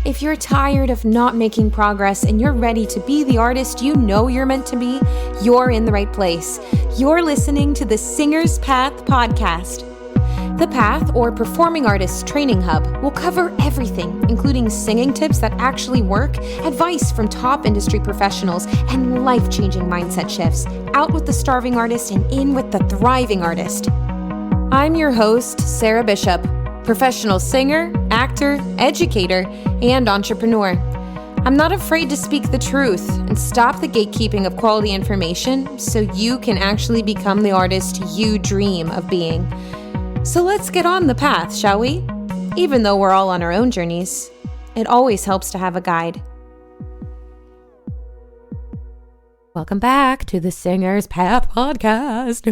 If you're tired of not making progress and you're ready to be the artist you know you're meant to be, you're in the right place. You're listening to the Singer's Path podcast. The Path, or Performing Artists Training Hub, will cover everything, including singing tips that actually work, advice from top industry professionals, and life-changing mindset shifts. Out with the starving artist and in with the thriving artist. I'm your host, Sarah Bishop, professional singer, actor, educator, and entrepreneur. I'm not afraid to speak the truth and stop the gatekeeping of quality information so you can actually become the artist you dream of being. So let's get on the path, shall we? Even though we're all on our own journeys, it always helps to have a guide. Welcome back to the Singer's Path podcast.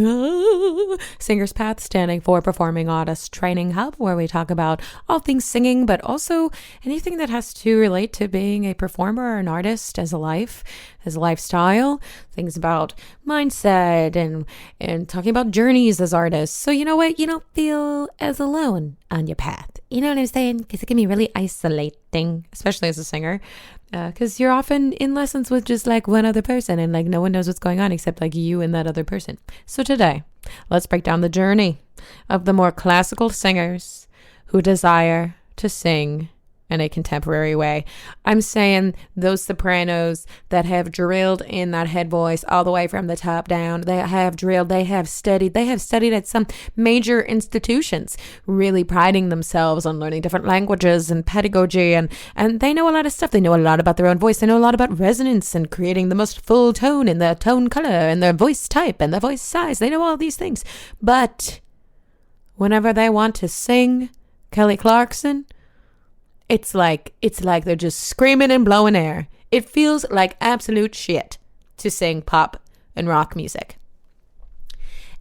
Singer's Path standing for Performing Artists Training Hub, where we talk about all things singing, but also anything that has to relate to being a performer or an artist as a life, as a lifestyle, things about mindset and talking about journeys as artists. So you know what? You don't feel as alone on your path. You know what I'm saying? Because it can be really isolating, especially as a singer. Because you're often in lessons with just like one other person and like no one knows what's going on except like you and that other person. So today, let's break down the journey of the more classical singers who desire to sing in a contemporary way. I'm saying those sopranos that have drilled in that head voice all the way from the top down. They have drilled, they have studied at some major institutions, really priding themselves on learning different languages and pedagogy, and they know a lot of stuff. They know a lot about their own voice. They know a lot about resonance and creating the most full tone in the tone color and their voice type and the voice size. They know all these things. But whenever they want to sing Kelly Clarkson, it's like they're just screaming and blowing air. It feels like absolute shit to sing pop and rock music.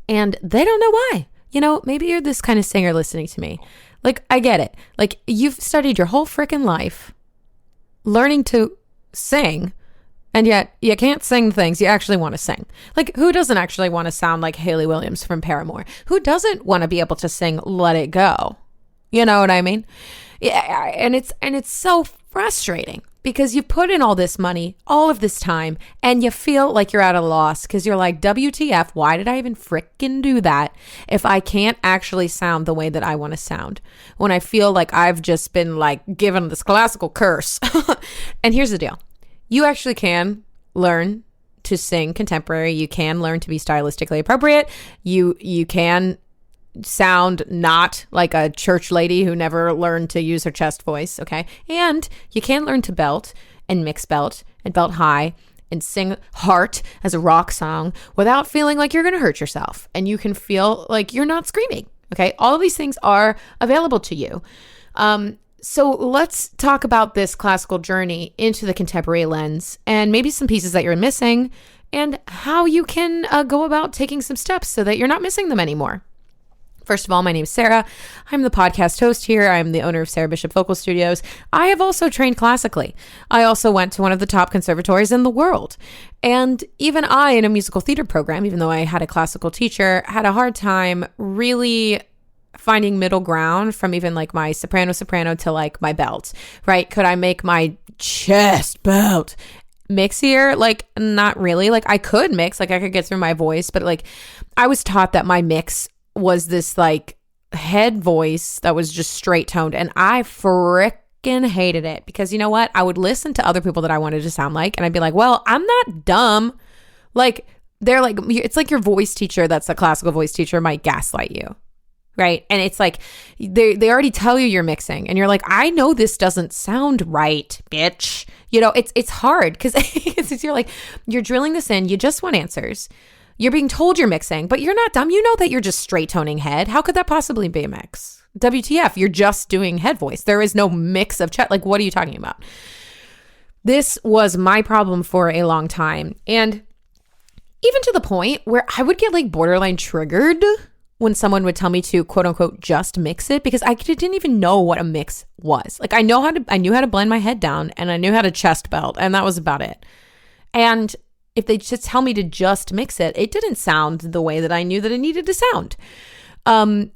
And they don't know why. You know, maybe you're this kind of singer listening to me. Like, I get it. Like, you've studied your whole freaking life learning to sing, and yet you can't sing things you actually want to sing. Like, who doesn't actually want to sound like Hayley Williams from Paramore? Who doesn't want to be able to sing Let It Go? You know what I mean? Yeah, and it's so frustrating because you put in all this money, all of this time, and you feel like you're at a loss because you're like, WTF, why did I even frickin' do that if I can't actually sound the way that I want to sound? When I feel like I've just been like given this classical curse. And here's the deal. You actually can learn to sing contemporary. You can learn to be stylistically appropriate. You can sound not like a church lady who never learned to use her chest voice, okay? And you can learn to belt and mix belt and belt high and sing Heart as a rock song without feeling like you're going to hurt yourself. And you can feel like you're not screaming, okay? All of these things are available to you. So let's talk about this classical journey into the contemporary lens and maybe some pieces that you're missing and how you can go about taking some steps so that you're not missing them anymore. First of all, my name is Sarah. I'm the podcast host here. I'm the owner of Sarah Bishop Vocal Studios. I have also trained classically. I also went to one of the top conservatories in the world. And even I, in a musical theater program, even though I had a classical teacher, had a hard time really finding middle ground from even like my soprano to like my belt, right? Could I make my chest belt mixier? Like, not really. Like, I could mix, like I could get through my voice, but like I was taught that my mix was this like head voice that was just straight toned, and I frickin' hated it because you know what? I would listen to other people that I wanted to sound like, and I'd be like, well, I'm not dumb. Like, they're like, it's like your voice teacher that's a classical voice teacher might gaslight you, right? And it's like they already tell you you're mixing, and you're like, I know this doesn't sound right, bitch. You know, it's hard because you're like, you're drilling this in, you just want answers. You're being told you're mixing, but you're not dumb. You know that you're just straight toning head. How could that possibly be a mix? WTF, you're just doing head voice. There is no mix of chest. Like, what are you talking about? This was my problem for a long time. And even to the point where I would get like borderline triggered when someone would tell me to quote unquote just mix it, because I didn't even know what a mix was. Like, I knew how to blend my head down and I knew how to chest belt, and that was about it. And if they just tell me to just mix it, it didn't sound the way that I knew that it needed to sound. And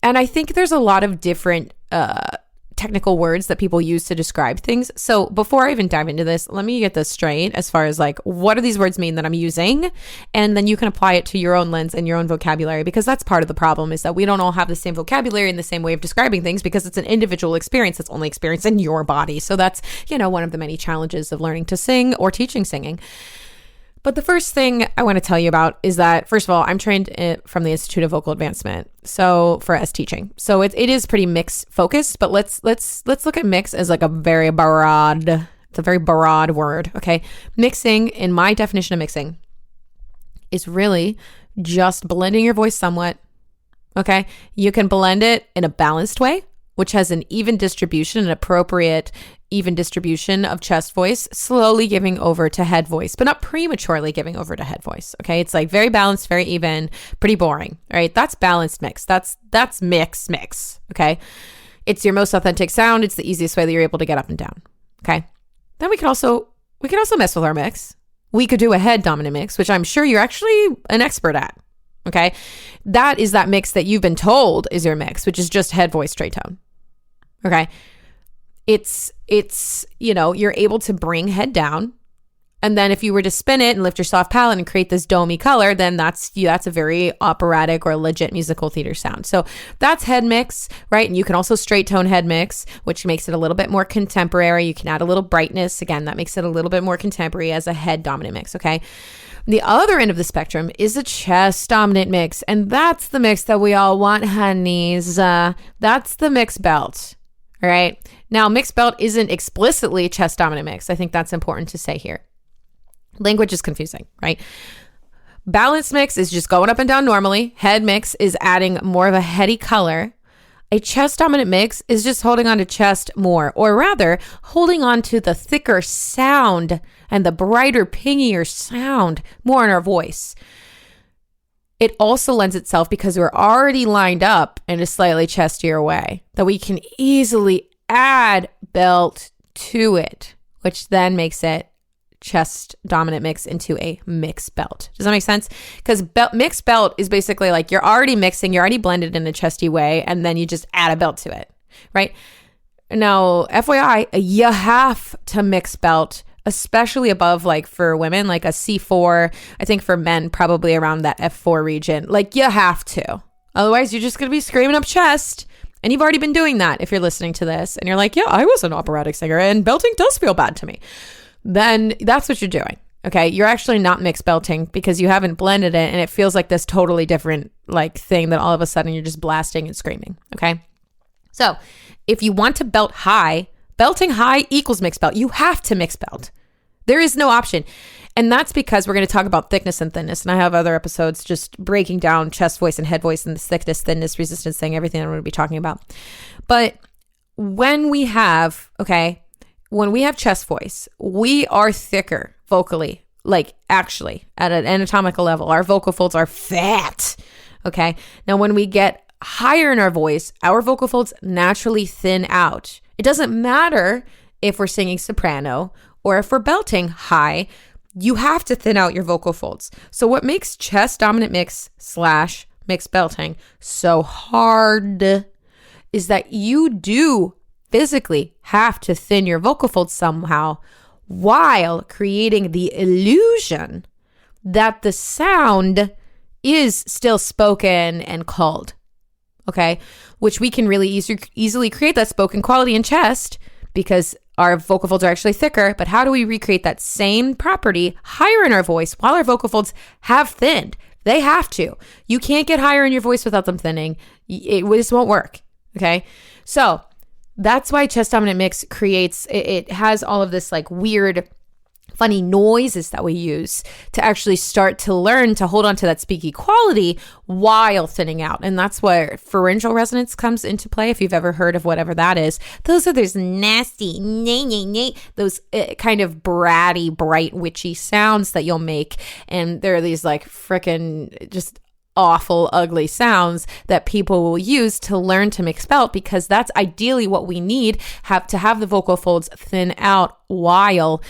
I think there's a lot of different technical words that people use to describe things. So before I even dive into this, let me get this straight as far as like, what do these words mean that I'm using? And then you can apply it to your own lens and your own vocabulary, because that's part of the problem, is that we don't all have the same vocabulary and the same way of describing things, because it's an individual experience that's only experienced in your body. So that's, one of the many challenges of learning to sing or teaching singing. But the first thing I want to tell you about is that, first of all, I'm trained from the Institute of Vocal Advancement, so as teaching. So it is pretty mix focused, but let's look at mix as like it's a very broad word, okay? Mixing, in my definition of mixing, is really just blending your voice somewhat, okay? You can blend it in a balanced way, which has an even distribution, an appropriate even distribution of chest voice, slowly giving over to head voice, but not prematurely giving over to head voice. Okay. It's like very balanced, very even, pretty boring. All right. That's balanced mix. That's mix. Okay. It's your most authentic sound. It's the easiest way that you're able to get up and down. Okay. Then we could also mess with our mix. We could do a head dominant mix, which I'm sure you're actually an expert at. Okay. That is that mix that you've been told is your mix, which is just head voice straight tone. Okay. It's you're able to bring head down. And then if you were to spin it and lift your soft palate and create this domey color, then that's a very operatic or legit musical theater sound. So that's head mix, right? And you can also straight tone head mix, which makes it a little bit more contemporary. You can add a little brightness. Again, that makes it a little bit more contemporary as a head dominant mix, okay? The other end of the spectrum is a chest dominant mix. And that's the mix that we all want, honeys. That's the mixed belt, all right? Now, mixed belt isn't explicitly chest dominant mix. I think that's important to say here. Language is confusing, right? Balanced mix is just going up and down normally. Head mix is adding more of a heady color. A chest dominant mix is just holding on to chest more, or rather holding on to the thicker sound and the brighter, pingier sound more in our voice. It also lends itself, because we're already lined up in a slightly chestier way, that we can easily add belt to it, which then makes it chest dominant mix into a mixed belt. Does that make sense? Because mixed belt is basically like you're already mixing, you're already blended in a chesty way, and then you just add a belt to it, right? Now, FYI, you have to mix belt, especially above, like for women, like a C4. I think for men, probably around that F4 region. Like you have to. Otherwise, you're just going to be screaming up chest. And you've already been doing that if you're listening to this. And you're like, yeah, I was an operatic singer and belting does feel bad to me. Then that's what you're doing. Okay. You're actually not mixed belting, because you haven't blended it and it feels like this totally different like thing that all of a sudden you're just blasting and screaming. Okay. So if you want to belt high, belting high equals mixed belt. You have to mix belt. There is no option. And that's because we're going to talk about thickness and thinness. And I have other episodes just breaking down chest voice and head voice and the thickness, thinness, resistance thing, everything I'm going to be talking about. But when we have chest voice, we are thicker vocally, like actually at an anatomical level. Our vocal folds are fat. Okay. Now, when we get higher in our voice, our vocal folds naturally thin out. It doesn't matter if we're singing soprano or if we're belting high, you have to thin out your vocal folds. So what makes chest dominant mix / mixed belting so hard is that you do physically have to thin your vocal folds somehow, while creating the illusion that the sound is still spoken and called. Okay, which we can really easily create that spoken quality in chest, because our vocal folds are actually thicker. But how do we recreate that same property higher in our voice while our vocal folds have thinned? They have to. You can't get higher in your voice without them thinning. It just won't work. Okay. So that's why chest dominant mix it has all of this like weird, funny noises that we use to actually start to learn to hold on to that speaky quality while thinning out. And that's where pharyngeal resonance comes into play. If you've ever heard of whatever that is, those are those nasty, those kind of bratty, bright, witchy sounds that you'll make. And there are these like frickin' just awful, ugly sounds that people will use to learn to mix belt, because that's ideally what we need, to have the vocal folds thin out while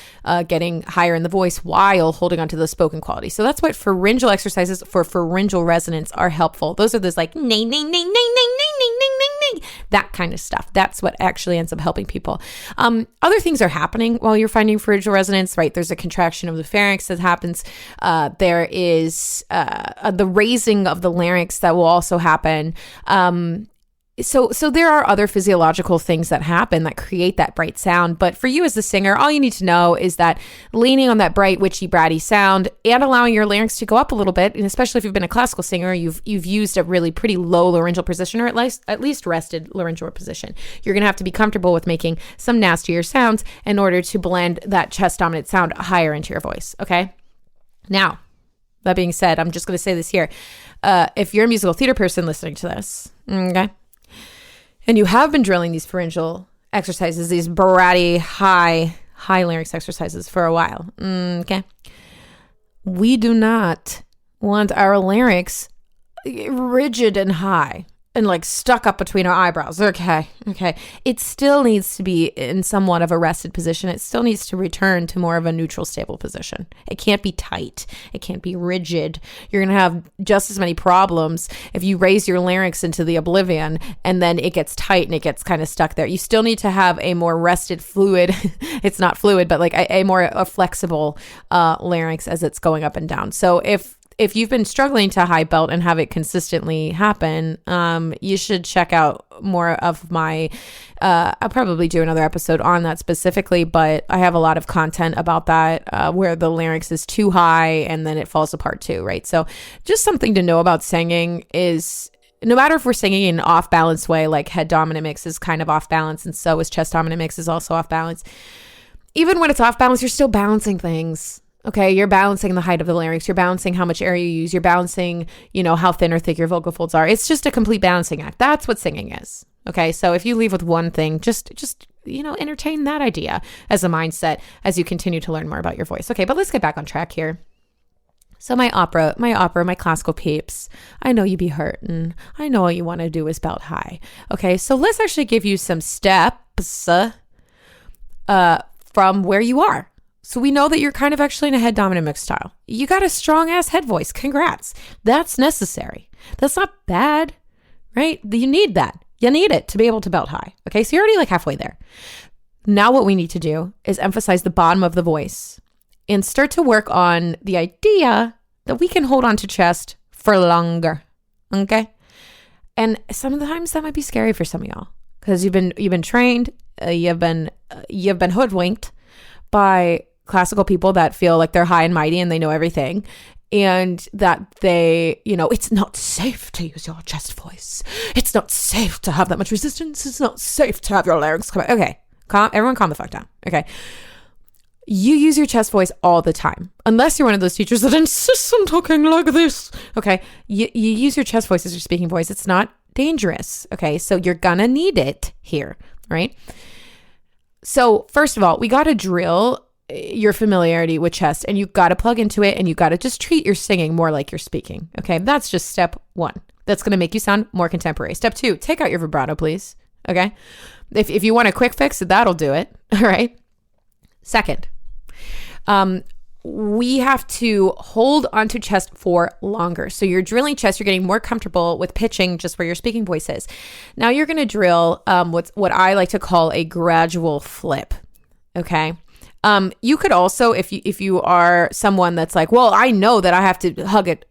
getting higher in the voice, while holding onto the spoken quality. So that's what pharyngeal exercises for pharyngeal resonance are helpful. Those are those like that kind of stuff. That's what actually ends up helping people. Other things are happening while you're finding pharyngeal resonance, right? There's a contraction of the pharynx that happens. There is the raising of the larynx that will also happen. So there are other physiological things that happen that create that bright sound. But for you as the singer, all you need to know is that leaning on that bright, witchy, bratty sound and allowing your larynx to go up a little bit, and especially if you've been a classical singer, you've used a really pretty low laryngeal position, or at least rested laryngeal position. You're going to have to be comfortable with making some nastier sounds in order to blend that chest dominant sound higher into your voice. Okay. Now, that being said, I'm just going to say this here. If you're a musical theater person listening to this, okay, and you have been drilling these pharyngeal exercises, these bratty, high larynx exercises for a while, okay, we do not want our larynx rigid and high and like stuck up between our eyebrows. Okay. It still needs to be in somewhat of a rested position. It still needs to return to more of a neutral, stable position. It can't be tight. It can't be rigid. You're going to have just as many problems if you raise your larynx into the oblivion and then it gets tight and it gets kind of stuck there. You still need to have a more rested, fluid, it's not fluid, but like a more flexible larynx as it's going up and down. So if you've been struggling to high belt and have it consistently happen, you should check out more of my, I'll probably do another episode on that specifically, but I have a lot of content about that where the larynx is too high and then it falls apart too, right? So just something to know about singing is, no matter if we're singing in an off balance way, like head dominant mix is kind of off balance and so is chest dominant mix is also off balance. Even when it's off balance, you're still balancing things. Okay, you're balancing the height of the larynx. You're balancing how much air you use. You're balancing, how thin or thick your vocal folds are. It's just a complete balancing act. That's what singing is. Okay, so if you leave with one thing, just entertain that idea as a mindset as you continue to learn more about your voice. Okay, but let's get back on track here. So my classical peeps, I know you be hurting. I know all you want to do is belt high. Okay, so let's actually give you some steps from where you are. So we know that you're kind of actually in a head dominant mix style. You got a strong ass head voice. Congrats. That's necessary. That's not bad, right? You need that. You need it to be able to belt high. Okay. So you're already like halfway there. Now what we need to do is emphasize the bottom of the voice and start to work on the idea that we can hold on to chest for longer. Okay. And sometimes that might be scary for some of y'all because you've been trained, you've been hoodwinked by classical people that feel like they're high and mighty and they know everything, and that they, it's not safe to use your chest voice. It's not safe to have that much resistance. It's not safe to have your larynx come out. Okay, everyone calm the fuck down. Okay. You use your chest voice all the time, unless you're one of those teachers that insists on talking like this. Okay. You use your chest voice as your speaking voice. It's not dangerous. Okay. So you're gonna need it here, right? So first of all, we got to drill your familiarity with chest, and you got to plug into it, and you got to just treat your singing more like you're speaking. Okay. That's just step one. That's going to make you sound more contemporary. Step two, take out your vibrato, please. Okay. If you want a quick fix, that'll do it. All right. Second, we have to hold onto chest for longer. So you're drilling chest, you're getting more comfortable with pitching just where your speaking voice is. Now you're going to drill what I like to call a gradual flip. Okay. You could also, if you are someone that's like, well, I know that I have to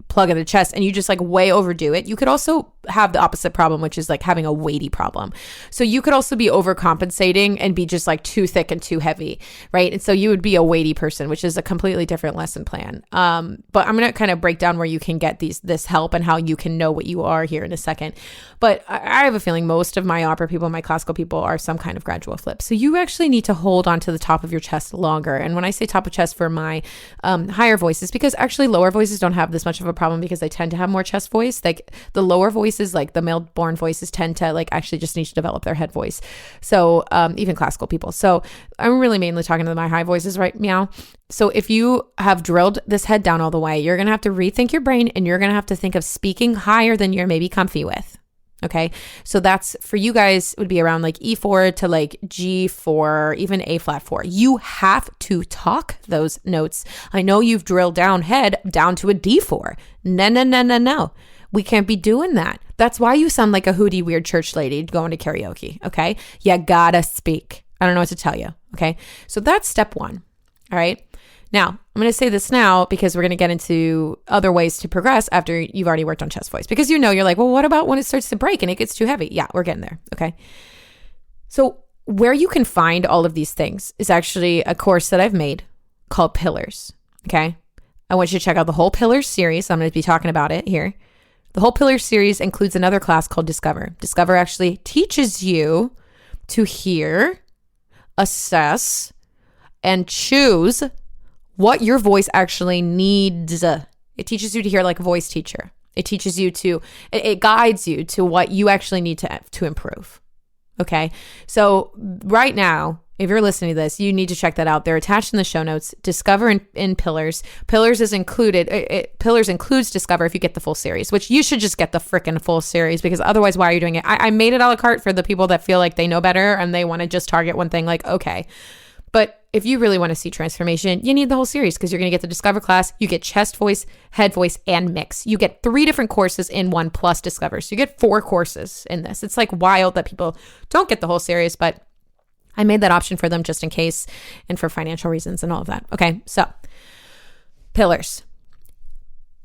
plug in the chest, and you just like way overdo it, you could also have the opposite problem, which is like having a weighty problem. So you could also be overcompensating and be just like too thick and too heavy, right? And so you would be a weighty person, which is a completely different lesson plan. But I'm going to kind of break down where you can get this help and how you can know what you are here in a second. But I have a feeling most of my opera people, my classical people, are some kind of gradual flip. So you actually need to hold on to the top of your chest longer. And when I say top of chest for my higher voices, because actually lower voices don't have this much of a problem because they tend to have more chest voice. Like the lower voices, like the male born voices, tend to like actually just need to develop their head voice. So even classical people. So I'm really mainly talking to my high voices right now. So if you have drilled this head down all the way, you're going to have to rethink your brain, and you're going to have to think of speaking higher than you're maybe comfy with. Okay. So that's for you guys would be around like E4 to like G4, even A flat 4. You have to talk those notes. I know you've drilled down head down to a D4. No. We can't be doing that. That's why you sound like a hooty weird church lady going to karaoke, okay? You gotta speak. I don't know what to tell you, okay? So that's step one, all right? Now, I'm going to say this now because we're going to get into other ways to progress after you've already worked on chest voice. Because you're like, well, what about when it starts to break and it gets too heavy? Yeah, we're getting there, okay? So where you can find all of these things is actually a course that I've made called Pillars, okay? I want you to check out the whole Pillars series. I'm going to be talking about it here. The whole Pillars series includes another class called Discover. Discover actually teaches you to hear, assess, and choose what your voice actually needs. It teaches you to hear like a voice teacher. It teaches you it guides you to what you actually need to improve. Okay. So right now, if you're listening to this, you need to check that out. They're attached in the show notes. Discover in Pillars. Pillars is included. Pillars includes Discover if you get the full series, which you should just get the freaking full series because otherwise, why are you doing it? I made it a la carte for the people that feel like they know better and they want to just target one thing. Like, okay. But if you really want to see transformation, you need the whole series because you're going to get the Discover class. You get chest voice, head voice, and mix. You get 3 different courses in one plus Discover. So you get 4 courses in this. It's like wild that people don't get the whole series, but I made that option for them just in case and for financial reasons and all of that. Okay, so Pillars.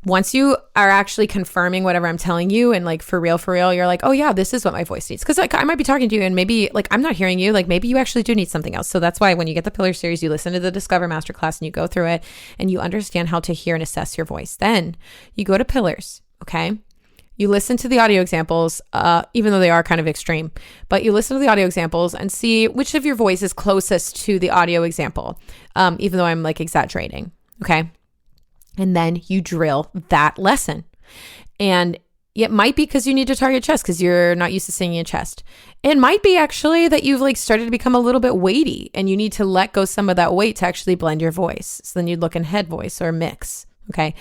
Once you are actually confirming whatever I'm telling you and like for real, you're like, oh yeah, this is what my voice needs. Because like I might be talking to you and maybe like I'm not hearing you. Like maybe you actually do need something else. So that's why when you get the Pillar series, you listen to the Discover Masterclass and you go through it and you understand how to hear and assess your voice. Then you go to Pillars, okay? You listen to the audio examples, even though they are kind of extreme, but you listen to the audio examples and see which of your voice is closest to the audio example, even though I'm like exaggerating, okay? And then you drill that lesson. And it might be because you need to target chest because you're not used to singing in chest. It might be actually that you've like started to become a little bit weighty and you need to let go some of that weight to actually blend your voice. So then you'd look in head voice or mix, okay?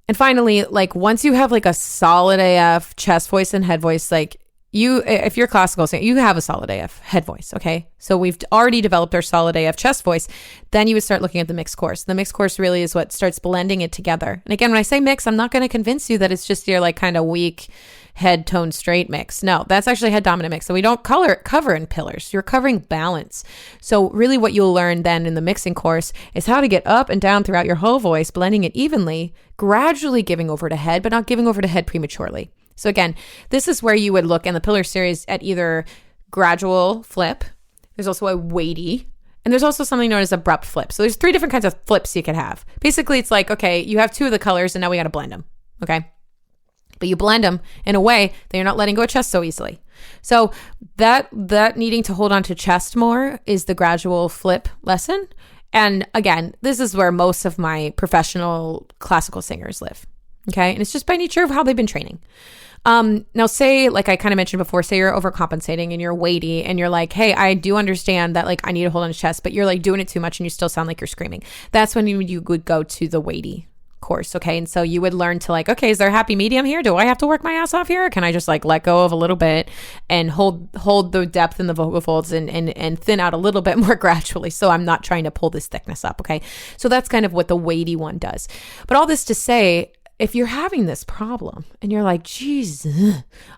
And finally, like once you have like a solid AF chest voice and head voice, like if you're classical singer, you have a solid AF head voice, okay? So we've already developed our solid AF chest voice. Then you would start looking at the mix course. The mix course really is what starts blending it together. And again, when I say mix, I'm not going to convince you that it's just your like kind of weak head tone straight mix. No, that's actually head dominant mix. So we don't cover in Pillars. You're covering balance. So really what you'll learn then in the mixing course is how to get up and down throughout your whole voice, blending it evenly, gradually giving over to head, but not giving over to head prematurely. So again, this is where you would look in the Pillar series at either gradual flip. There's also a weighty, and there's also something known as abrupt flip. So there's 3 different kinds of flips you could have. Basically, it's like, okay, you have 2 of the colors and now we got to blend them. Okay. But you blend them in a way that you're not letting go of chest so easily. So that needing to hold on to chest more is the gradual flip lesson. And again, this is where most of my professional classical singers live. Okay. And it's just by nature of how they've been training. Now say, like I kind of mentioned before, say you're overcompensating and you're weighty and you're like, hey, I do understand that like I need to hold on to chest, but you're like doing it too much and you still sound like you're screaming. That's when you would go to the weighty course. Okay. And so you would learn to like, okay, is there a happy medium here? Do I have to work my ass off here? Or can I just like let go of a little bit and hold the depth in the vocal folds and thin out a little bit more gradually. So I'm not trying to pull this thickness up. Okay. So that's kind of what the weighty one does. But all this to say, if you're having this problem and you're like, geez,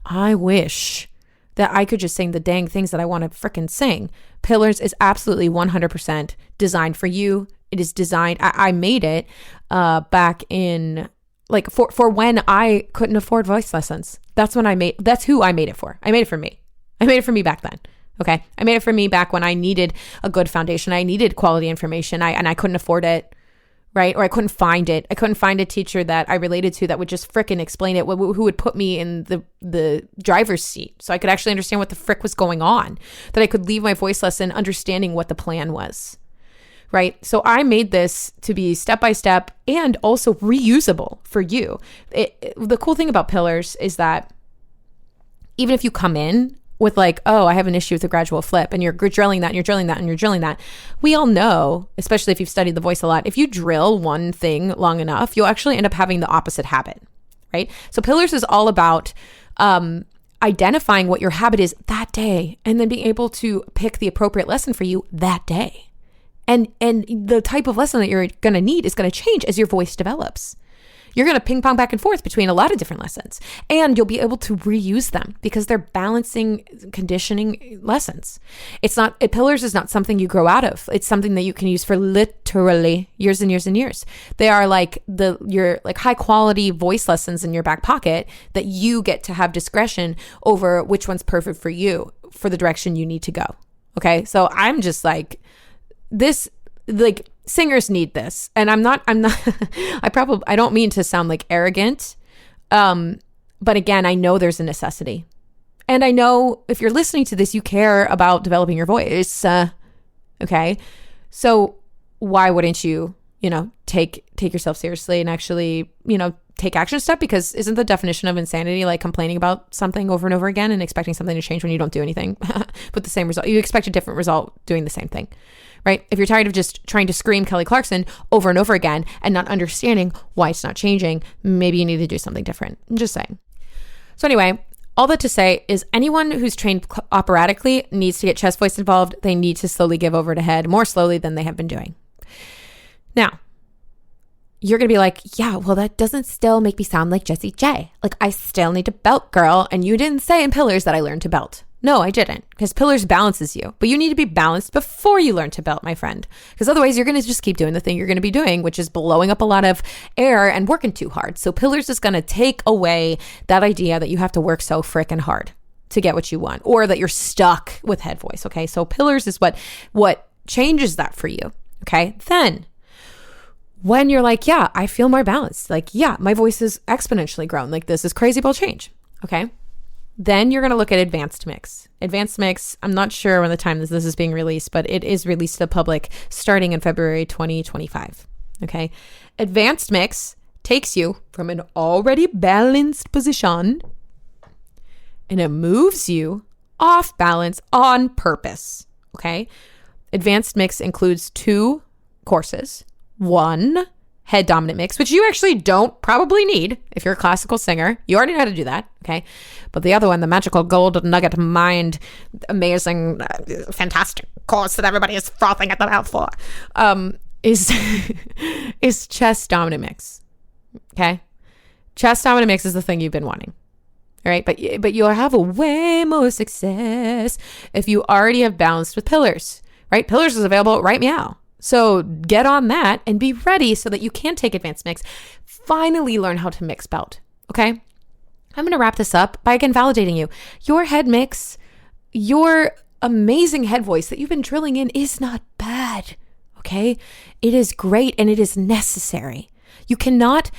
I wish that I could just sing the dang things that I want to freaking sing. Pillars is absolutely 100% designed for you. It is designed. I made it back in like for when I couldn't afford voice lessons. That's who I made it for. I made it for me. I made it for me back then. Okay. I made it for me back when I needed a good foundation. I needed quality information. And I couldn't afford it. Right? Or I couldn't find it. I couldn't find a teacher that I related to that would just frickin' explain it, who would put me in the driver's seat so I could actually understand what the frick was going on, that I could leave my voice lesson understanding what the plan was. Right? So I made this to be step-by-step and also reusable for you. The cool thing about Pillars is that even if you come in with like, oh, I have an issue with the gradual flip and you're drilling that and you're drilling that and you're drilling that. We all know, especially if you've studied the voice a lot, if you drill one thing long enough, you'll actually end up having the opposite habit, right? So Pillars is all about identifying what your habit is that day and then being able to pick the appropriate lesson for you that day. And the type of lesson that you're going to need is going to change as your voice develops. You're going to ping pong back and forth between a lot of different lessons, and you'll be able to reuse them because they're balancing conditioning lessons. Pillars is not something you grow out of. It's something that you can use for literally years and years and years. They are like your high quality voice lessons in your back pocket that you get to have discretion over which one's perfect for you, for the direction you need to go. Okay. So I'm just like, this, like, singers need this. And I'm not, I don't mean to sound like arrogant. But again, I know there's a necessity. And I know if you're listening to this, you care about developing your voice. Okay. So why wouldn't you, take yourself seriously and actually, take action step? Because isn't the definition of insanity like complaining about something over and over again and expecting something to change when you don't do anything but the same result? You expect a different result doing the same thing, right? If you're tired of just trying to scream Kelly Clarkson over and over again and not understanding why it's not changing, maybe you need to do something different. I'm just saying. So anyway, all that to say is anyone who's trained operatically needs to get chest voice involved. They need to slowly give over to head, more slowly than they have been doing. Now, you're going to be like, yeah, well, that doesn't still make me sound like Jessie J. Like, I still need to belt, girl. And you didn't say in Pillars that I learned to belt. No, I didn't, because Pillars balances you. But you need to be balanced before you learn to belt, my friend. Because otherwise, you're going to just keep doing the thing you're going to be doing, which is blowing up a lot of air and working too hard. So Pillars is going to take away that idea that you have to work so frickin' hard to get what you want, or that you're stuck with head voice, okay? So Pillars is what changes that for you, okay? Then when you're like, yeah, I feel more balanced. Like, yeah, my voice is exponentially grown. Like, this is crazy ball change. Okay. Then you're going to look at advanced mix. Advanced mix, I'm not sure when the time this is being released, but it is released to the public starting in February 2025. Okay. Advanced mix takes you from an already balanced position and it moves you off balance on purpose. Okay. Advanced mix includes 2 courses. 1, head dominant mix, which you actually don't probably need if you're a classical singer. You already know how to do that, okay? But the other one, the magical gold nugget mind, amazing, fantastic course that everybody is frothing at the mouth for, is chest dominant mix, okay? Chest dominant mix is the thing you've been wanting, all right? But you'll have a way more success if you already have balanced with Pillars, right? Pillars is available right meow. So get on that and be ready so that you can take advanced mix. Finally learn how to mix belt, okay? I'm going to wrap this up by again validating you. Your head mix, your amazing head voice that you've been drilling in is not bad, okay? It is great and it is necessary. You cannot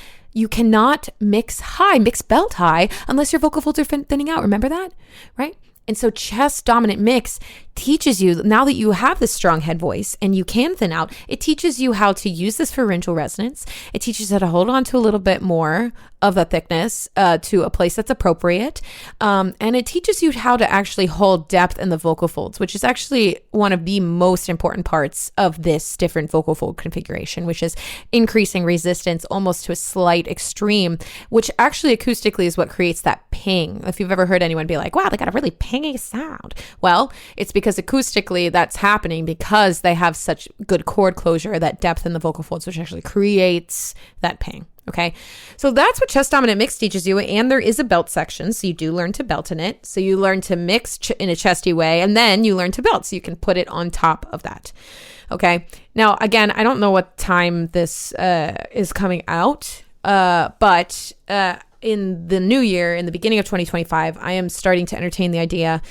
mix belt high unless your vocal folds are thinning out. Remember that, right? And so chest dominant mix teaches you, now that you have this strong head voice and you can thin out, it teaches you how to use this pharyngeal resonance. It teaches you how to hold on to a little bit more of the thickness to a place that's appropriate. And it teaches you how to actually hold depth in the vocal folds, which is actually one of the most important parts of this different vocal fold configuration, which is increasing resistance almost to a slight extreme, which actually acoustically is what creates that ping. If you've ever heard anyone be like, wow, they got a really pingy sound. Well, it's because acoustically that's happening because they have such good chord closure, that depth in the vocal folds, which actually creates that ping. Okay. So that's what chest dominant mix teaches you. And there is a belt section. So you do learn to belt in it. So you learn to mix in a chesty way, and then you learn to belt. So you can put it on top of that. Okay. Now, again, I don't know what time this is coming out, but in the new year, in the beginning of 2025, I am starting to entertain the idea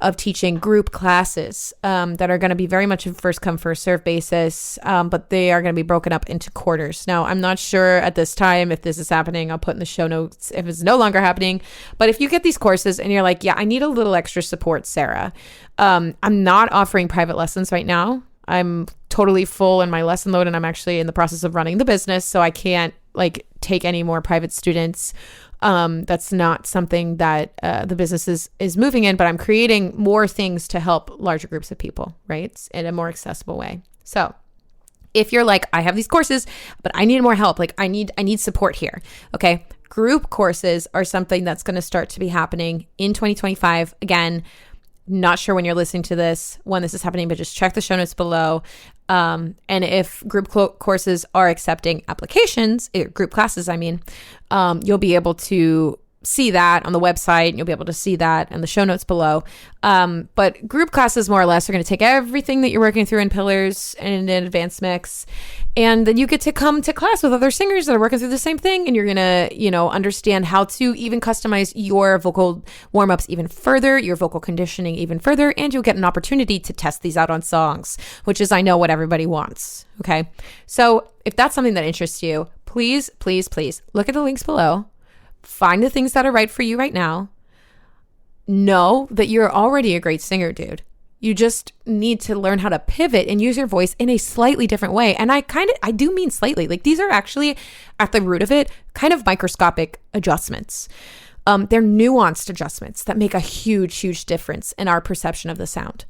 of teaching group classes that are going to be very much a first come, first serve basis, but they are going to be broken up into quarters. Now, I'm not sure at this time if this is happening. I'll put in the show notes if it's no longer happening. But if you get these courses and you're like, yeah, I need a little extra support, Sarah. I'm not offering private lessons right now. I'm totally full in my lesson load, and I'm actually in the process of running the business, so I can't take any more private students. That's not something that the business is moving in, but I'm creating more things to help larger groups of people, right? In a more accessible way. So if you're like, I have these courses, but I need more help, I need support here. Okay. Group courses are something that's going to start to be happening in 2025. Again, not sure when you're listening to this, when this is happening, but just check the show notes below. And if group courses are accepting applications, group classes, you'll be able to see that on the website, and you'll be able to see that in the show notes below. But group classes, more or less, are going to take everything that you're working through in pillars and in advanced mix, and then you get to come to class with other singers that are working through the same thing, and you're going to, understand how to even customize your vocal warm-ups even further, your vocal conditioning even further, and you'll get an opportunity to test these out on songs, which is, I know, what everybody wants. Okay, so if that's something that interests you, please, please, please look at the links below. Find the things that are right for you right now. Know that you're already a great singer, dude. You just need to learn how to pivot and use your voice in a slightly different way. And I do mean slightly. Like, these are actually, at the root of it, kind of microscopic adjustments. They're nuanced adjustments that make a huge, huge difference in our perception of the sound.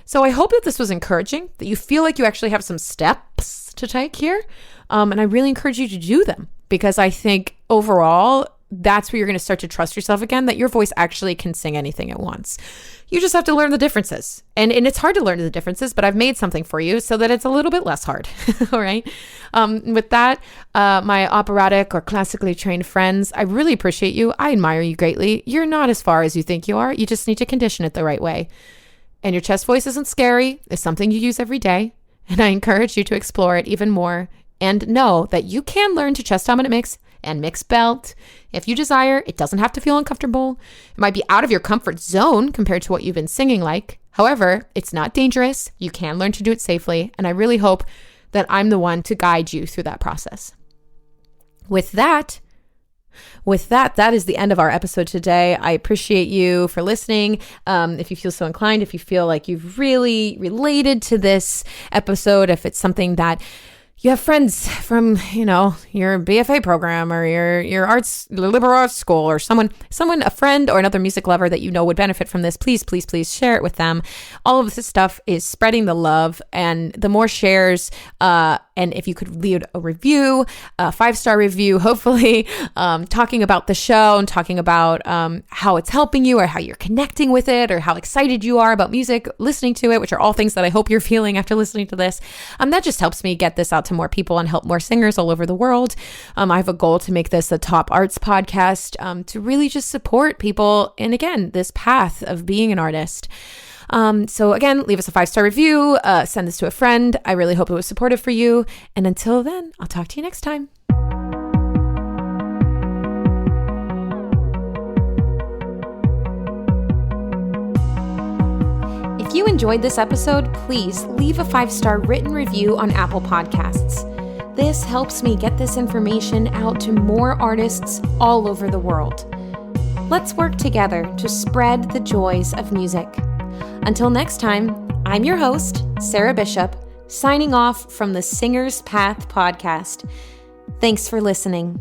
So I hope that this was encouraging, that you feel like you actually have some steps to take here. And I really encourage you to do them, because I think overall, that's where you're going to start to trust yourself again, that your voice actually can sing anything at once. You just have to learn the differences. And it's hard to learn the differences, but I've made something for you so that it's a little bit less hard. All right. With that, my operatic or classically trained friends, I really appreciate you. I admire you greatly. You're not as far as you think you are. You just need to condition it the right way. And your chest voice isn't scary. It's something you use every day. And I encourage you to explore it even more, and know that you can learn to chest dominant mix and mix belt if you desire. It doesn't have to feel uncomfortable. It might be out of your comfort zone compared to what you've been singing like. However, it's not dangerous. You can learn to do it safely. And I really hope that I'm the one to guide you through that process. With that, that is the end of our episode today. I appreciate you for listening. If you feel so inclined, if you feel like you've really related to this episode, if it's something that you have friends from, your BFA program or your liberal arts school, or someone, a friend or another music lover that would benefit from this, please, please, please share it with them. All of this stuff is spreading the love, and the more shares, and if you could leave a review, a 5-star review, hopefully, talking about the show and talking about how it's helping you, or how you're connecting with it, or how excited you are about music, listening to it, which are all things that I hope you're feeling after listening to this. That just helps me get this out to more people and help more singers all over the world. I have a goal to make this a top arts podcast, to really just support people in, again, this path of being an artist. So again, leave us a 5-star review, send this to a friend. I really hope it was supportive for you. And until then, I'll talk to you next time. If you enjoyed this episode, please leave a 5-star written review on Apple Podcasts. This helps me get this information out to more artists all over the world. Let's work together to spread the joys of music. Until next time, I'm your host, Sarah Bishop, signing off from the Singer's Path podcast. Thanks for listening.